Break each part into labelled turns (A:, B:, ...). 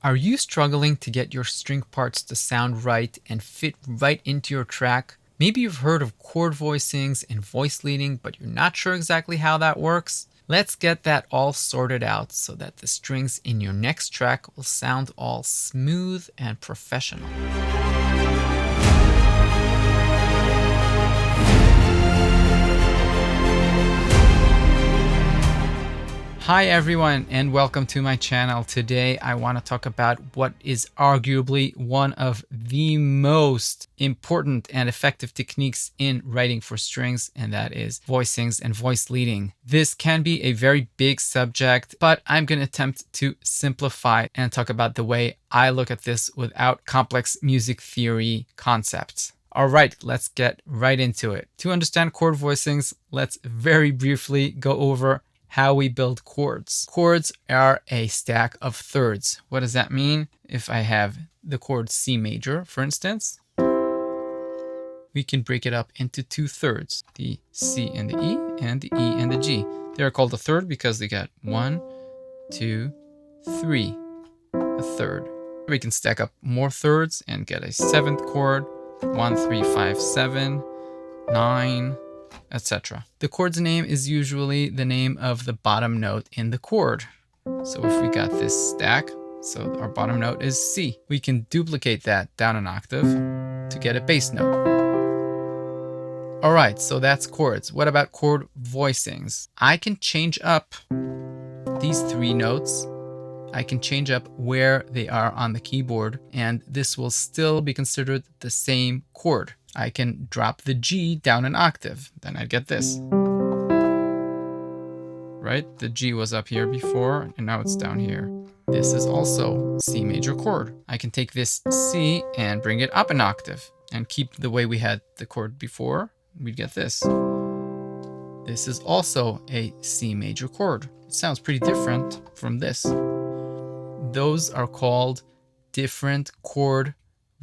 A: Are you struggling to get your string parts to sound right and fit right into your track? Maybe you've heard of chord voicings and voice leading, but you're not sure exactly how that works. Let's get that all sorted out so that the strings in your next track will sound all smooth and professional. Hi everyone and welcome to my channel. Today I want to talk about what is arguably one of the most important and effective techniques in writing for strings, and that is voicings and voice leading. This can be a very big subject, but I'm going to attempt to simplify and talk about the way I look at this without complex music theory concepts. All right, let's get right into it. To understand chord voicings, let's very briefly go over how we build chords. Chords are a stack of thirds. What does that mean? If I have the chord C major, for instance, we can break it up into two thirds, the C and the E and the E and the G. They're called a third because they got 1, 2, 3, a third. We can stack up more thirds and get a seventh chord, 1, 3, 5, 7, 9, etc. The chord's name is usually the name of the bottom note in the chord. So if we got this stack, so our bottom note is C, we can duplicate that down an octave to get a bass note. All right, so that's chords. What about chord voicings? I can change up these three notes. I can change up where they are on the keyboard, and this will still be considered the same chord. I can drop the G down an octave, then I'd get this. Right? The G was up here before, and now it's down here. This is also C major chord. I can take this C and bring it up an octave and keep the way we had the chord before. We'd get this. This is also a C major chord. It sounds pretty different from this. Those are called different chord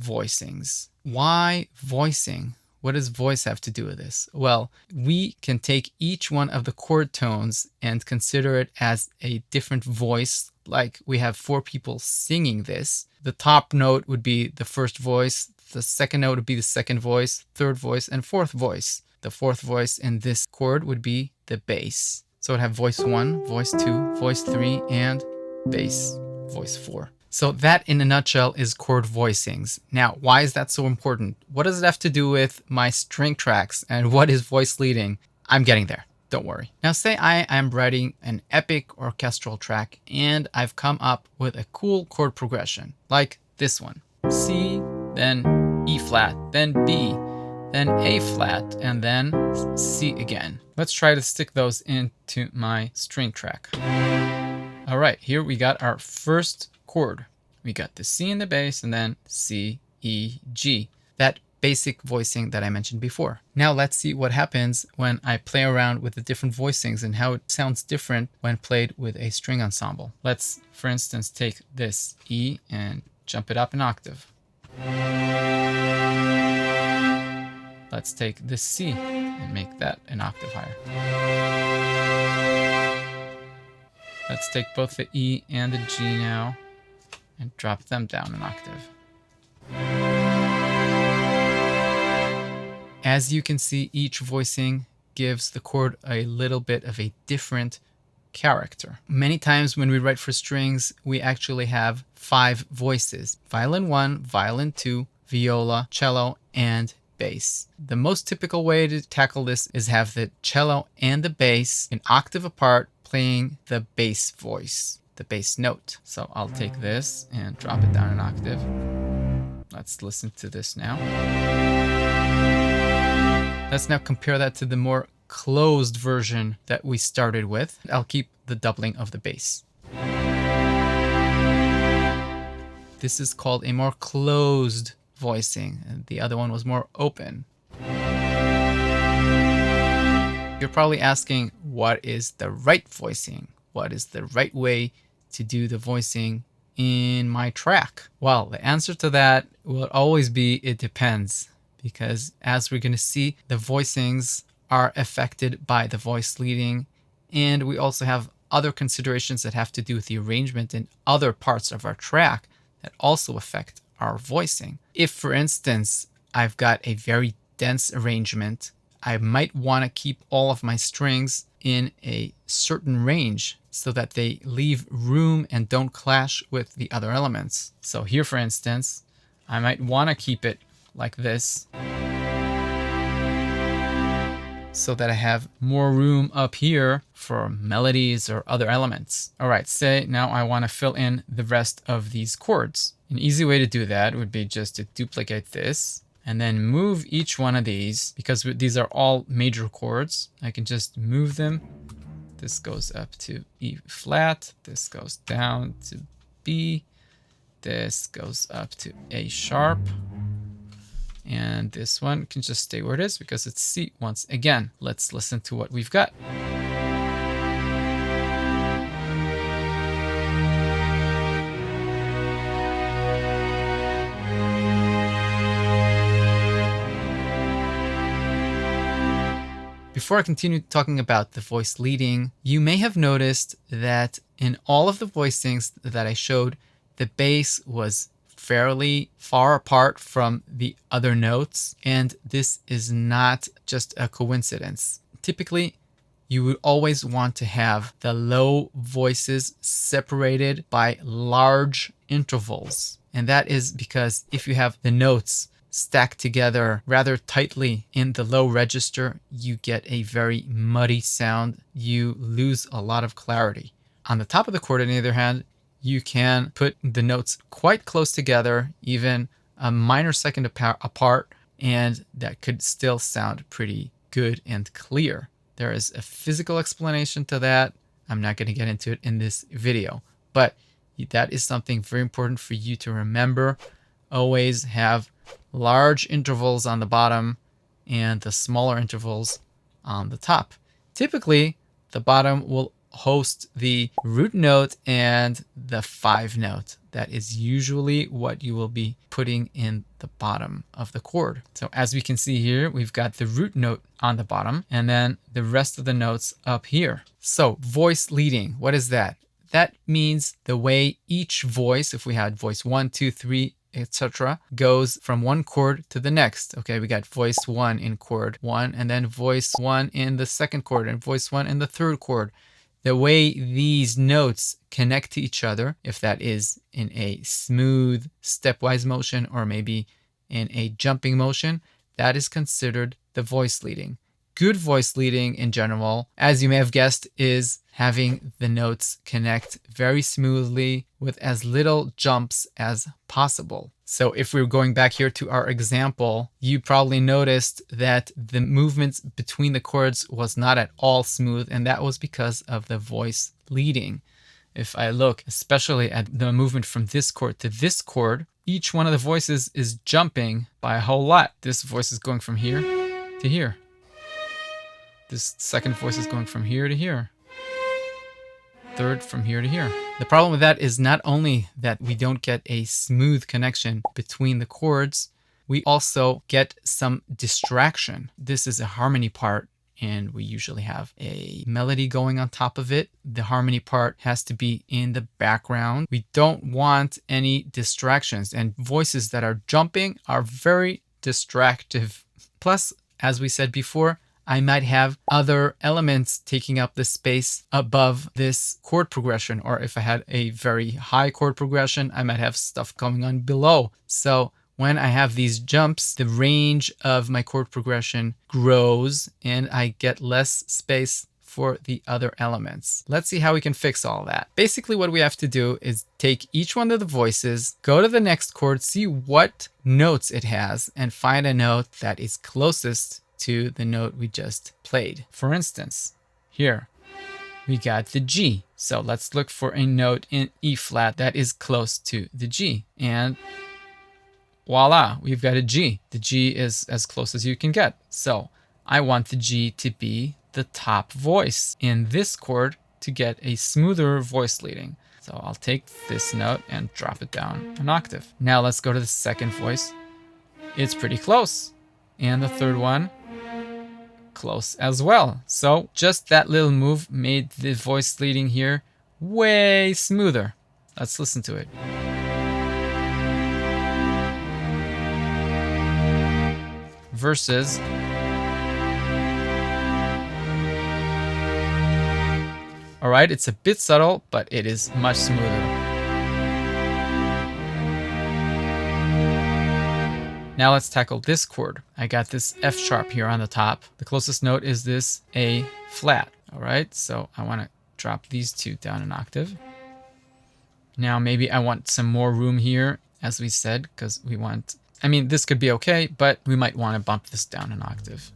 A: voicings. Why voicing? What does voice have to do with this? Well, we can take each one of the chord tones and consider it as a different voice. Like we have 4 people singing this. The top note would be the first voice. The second note would be the second voice, third voice, and fourth voice. The fourth voice in this chord would be the bass. So it'd have voice 1, voice 2, voice 3, and bass, voice 4. So that in a nutshell is chord voicings. Now, why is that so important? What does it have to do with my string tracks and what is voice leading? I'm getting there. Don't worry. Now say I am writing an epic orchestral track and I've come up with a cool chord progression like this one. C, then E flat, then B, then A flat, and then C again. Let's try to stick those into my string track. All right, here we got our first chord. We got the C in the bass and then C, E, G. That basic voicing that I mentioned before. Now let's see what happens when I play around with the different voicings and how it sounds different when played with a string ensemble. Let's, for instance, take this E and jump it up an octave. Let's take this C and make that an octave higher. Let's take both the E and the G now and drop them down an octave. As you can see, each voicing gives the chord a little bit of a different character. Many times when we write for strings, we actually have 5 voices: violin 1, violin 2, viola, cello, and bass. The most typical way to tackle this is have the cello and the bass an octave apart, playing the bass voice, the bass note. So I'll take this and drop it down an octave. Let's listen to this now. Let's now compare that to the more closed version that we started with. I'll keep the doubling of the bass. This is called a more closed voicing, and the other one was more open. You're probably asking, what is the right voicing? What is the right way to do the voicing in my track? Well, the answer to that will always be it depends, because as we're going to see, the voicings are affected by the voice leading, and we also have other considerations that have to do with the arrangement in other parts of our track that also affect our voicing. If, for instance, I've got a very dense arrangement, I might want to keep all of my strings in a certain range so that they leave room and don't clash with the other elements. So here, for instance, I might want to keep it like this so that I have more room up here for melodies or other elements. All right, say now I want to fill in the rest of these chords. An easy way to do that would be just to duplicate this and then move each one of these, because these are all major chords. I can just move them. This goes up to E flat, this goes down to B, this goes up to A sharp, and this one can just stay where it is because it's C once again. Let's listen to what we've got. Before I continue talking about the voice leading, you may have noticed that in all of the voicings that I showed, the bass was fairly far apart from the other notes, and this is not just a coincidence. Typically, you would always want to have the low voices separated by large intervals. And that is because if you have the notes stacked together rather tightly in the low register, you get a very muddy sound. You lose a lot of clarity. On the top of the chord, on the other hand, you can put the notes quite close together, even a minor second apart, and that could still sound pretty good and clear. There is a physical explanation to that. I'm not going to get into it in this video, but that is something very important for you to remember. Always have large intervals on the bottom and the smaller intervals on the top. Typically, the bottom will host the root note and the 5 note. That is usually what you will be putting in the bottom of the chord. So as we can see here, we've got the root note on the bottom and then the rest of the notes up here. So voice leading, what is that? That means the way each voice, if we had voice 1, 2, 3, etc., goes from one chord to the next. Okay, we got voice 1 in chord 1, and then voice 1 in the second chord, and voice 1 in the third chord. The way these notes connect to each other, if that is in a smooth stepwise motion or maybe in a jumping motion, that is considered the voice leading. Good voice leading in general, as you may have guessed, is having the notes connect very smoothly with as little jumps as possible. So if we're going back here to our example, you probably noticed that the movements between the chords was not at all smooth, and that was because of the voice leading. If I look especially at the movement from this chord to this chord, each one of the voices is jumping by a whole lot. This voice is going from here to here. This second voice is going from here to here. Third from here to here. The problem with that is not only that we don't get a smooth connection between the chords, we also get some distraction. This is a harmony part, and we usually have a melody going on top of it. The harmony part has to be in the background. We don't want any distractions, and voices that are jumping are very distractive. Plus, as we said before, I might have other elements taking up the space above this chord progression. Or if I had a very high chord progression, I might have stuff going on below. So when I have these jumps, the range of my chord progression grows and I get less space for the other elements. Let's see how we can fix all that. Basically, what we have to do is take each one of the voices, go to the next chord, see what notes it has, and find a note that is closest to the note we just played. For instance, here we got the G. So let's look for a note in E flat that is close to the G. And voila, we've got a G. The G is as close as you can get. So I want the G to be the top voice in this chord to get a smoother voice leading. So I'll take this note and drop it down an octave. Now let's go to the second voice. It's pretty close. And the third one, close as well. So just that little move made the voice leading here way smoother. Let's listen to it. Versus all right, it's a bit subtle, but it is much smoother. Now let's tackle this chord. I got this F sharp here on the top. The closest note is this A flat. All right, so I want to drop these two down an octave. Now maybe I want some more room here, as we said, because we want, I mean, this could be okay, but we might want to bump this down an octave.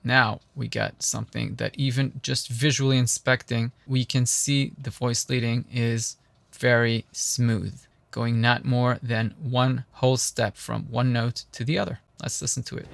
A: Now we got something that even just visually inspecting, we can see the voice leading is very smooth, going not more than one whole step from one note to the other. Let's listen to it.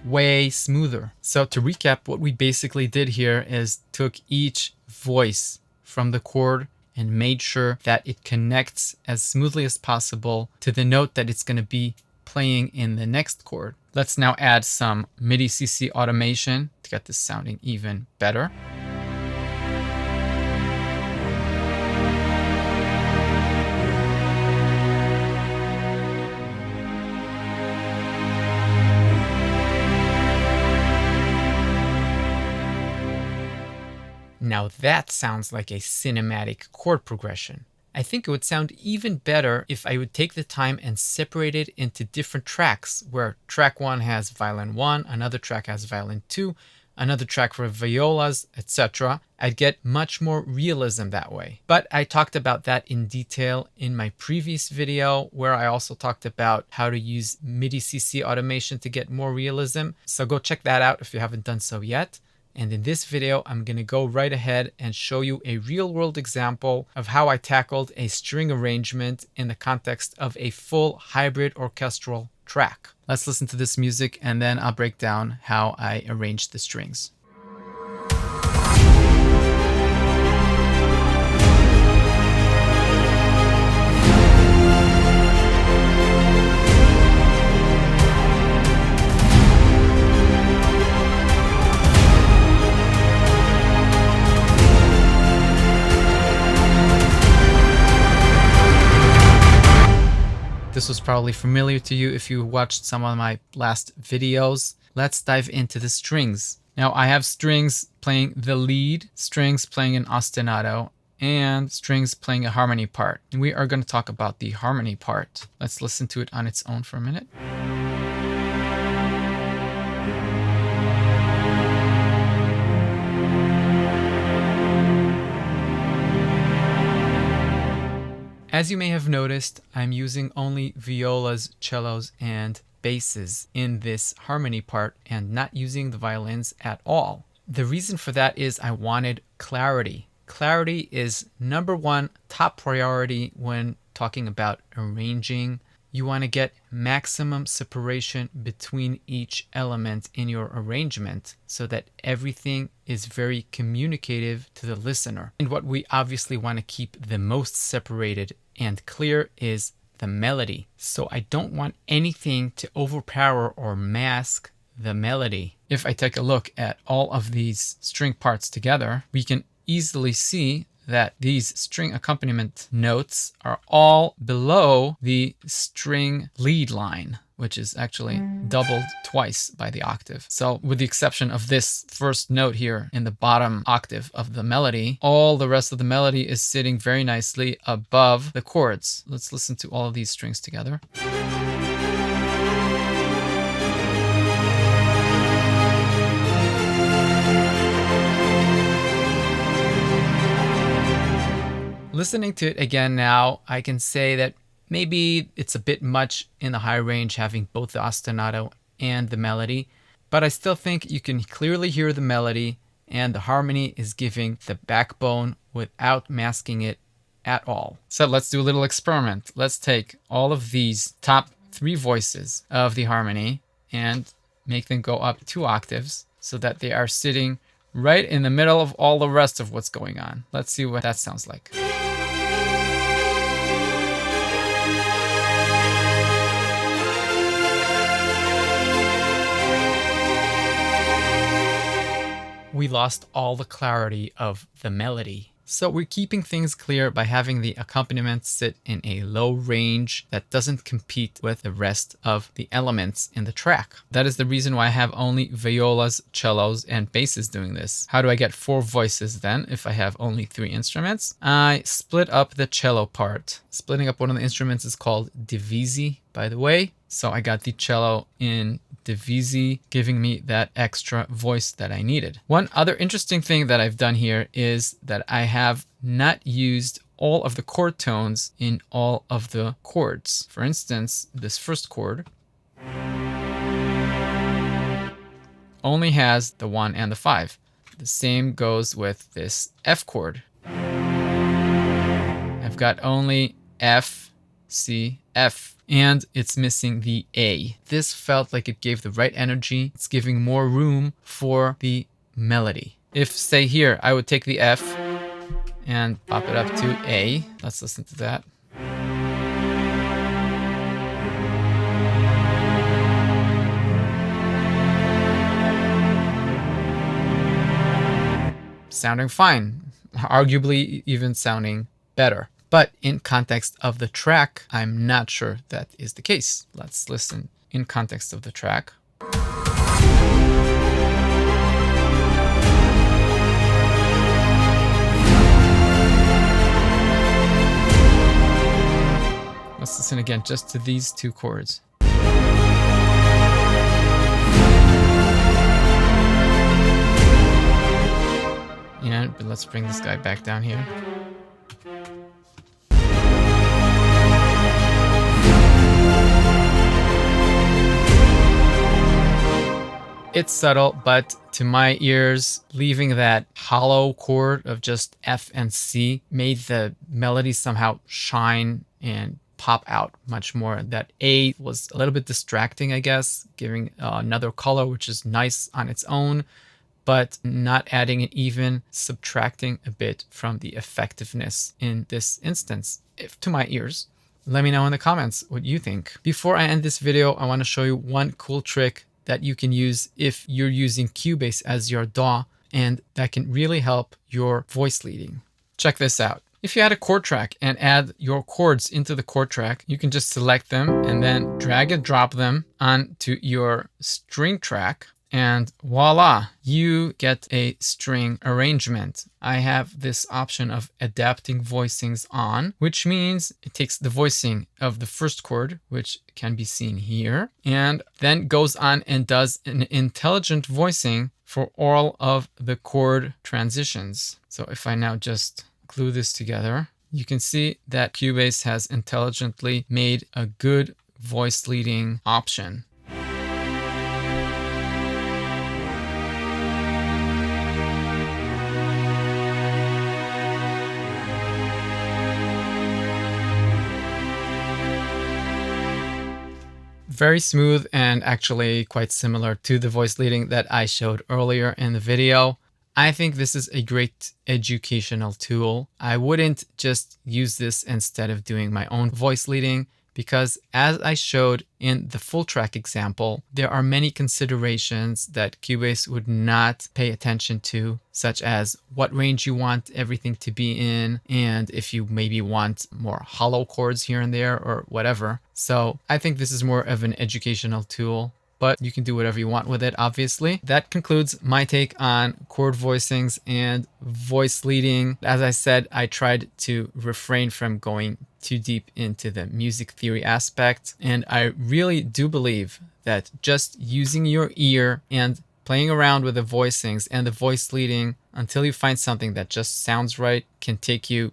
A: Way smoother. So to recap, what we basically did here is took each voice from the chord and made sure that it connects as smoothly as possible to the note that it's going to be playing in the next chord. Let's now add some MIDI CC automation to get this sounding even better. Now that sounds like a cinematic chord progression. I think it would sound even better if I would take the time and separate it into different tracks, where track 1 has violin 1, another track has violin 2, another track for violas, etc. I'd get much more realism that way. But I talked about that in detail in my previous video, where I also talked about how to use MIDI CC automation to get more realism. So go check that out if you haven't done so yet. And in this video, I'm going to go right ahead and show you a real-world example of how I tackled a string arrangement in the context of a full hybrid orchestral track. Let's listen to this music and then I'll break down how I arranged the strings. This was probably familiar to you if you watched some of my last videos. Let's dive into the strings. Now I have strings playing the lead, strings playing an ostinato, and strings playing a harmony part. And we are going to talk about the harmony part. Let's listen to it on its own for a minute. As you may have noticed, I'm using only violas, cellos, and basses in this harmony part and not using the violins at all. The reason for that is I wanted clarity. Clarity is #1 top priority when talking about arranging. You want to get maximum separation between each element in your arrangement so that everything is very communicative to the listener. And what we obviously want to keep the most separated and clear is the melody. So I don't want anything to overpower or mask the melody. If I take a look at all of these string parts together, we can easily see that these string accompaniment notes are all below the string lead line, which is actually doubled twice by the octave. So with the exception of this first note here in the bottom octave of the melody, all the rest of the melody is sitting very nicely above the chords. Let's listen to all of these strings together. Listening to it again now, I can say that maybe it's a bit much in the high range having both the ostinato and the melody, but I still think you can clearly hear the melody and the harmony is giving the backbone without masking it at all. So let's do a little experiment. Let's take all of these top 3 voices of the harmony and make them go up 2 octaves so that they are sitting right in the middle of all the rest of what's going on. Let's see what that sounds like. We lost all the clarity of the melody. So we're keeping things clear by having the accompaniment sit in a low range that doesn't compete with the rest of the elements in the track. That is the reason why I have only violas, cellos, and basses doing this. How do I get 4 voices then if I have only 3 instruments? I split up the cello part. Splitting up one of the instruments is called divisi, by the way. So I got the cello in divisi, giving me that extra voice that I needed. One other interesting thing that I've done here is that I have not used all of the chord tones in all of the chords. For instance, this first chord only has the 1 and the 5. The same goes with this F chord. I've got only F, C, F, and it's missing the A. This felt like it gave the right energy. It's giving more room for the melody. If, say here, I would take the F and pop it up to A. Let's listen to that. Sounding fine, arguably even sounding better. But in context of the track, I'm not sure that is the case. Let's listen in context of the track. Let's listen again just to these 2 chords. But let's bring this guy back down here. It's subtle, but to my ears, leaving that hollow chord of just F and C made the melody somehow shine and pop out much more. That A was a little bit distracting, I guess, giving another color, which is nice on its own, but not adding and even subtracting a bit from the effectiveness in this instance, to my ears. Let me know in the comments what you think. Before I end this video, I want to show you one cool trick that you can use if you're using Cubase as your DAW, and that can really help your voice leading. Check this out. If you had a chord track and add your chords into the chord track, you can just select them and then drag and drop them onto your string track, and voila, you get a string arrangement. I have this option of adapting voicings on, which means it takes the voicing of the first chord, which can be seen here, and then goes on and does an intelligent voicing for all of the chord transitions. So if I now just glue this together, you can see that Cubase has intelligently made a good voice leading option. Very smooth and actually quite similar to the voice leading that I showed earlier in the video. I think this is a great educational tool. I wouldn't just use this instead of doing my own voice leading, because as I showed in the full track example, there are many considerations that Cubase would not pay attention to, such as what range you want everything to be in, and if you maybe want more hollow chords here and there or whatever. So I think this is more of an educational tool, but you can do whatever you want with it, obviously. That concludes my take on chord voicings and voice leading. As I said, I tried to refrain from going too deep into the music theory aspect, and I really do believe that just using your ear and playing around with the voicings and the voice leading until you find something that just sounds right can take you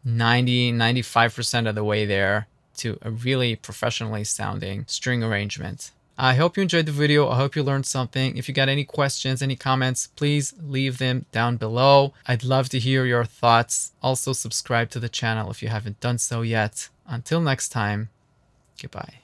A: 90-95% of the way there to a really professionally sounding string arrangement. I hope you enjoyed the video. I hope you learned something. If you got any questions, any comments, please leave them down below. I'd love to hear your thoughts. Also, subscribe to the channel if you haven't done so yet. Until next time, goodbye.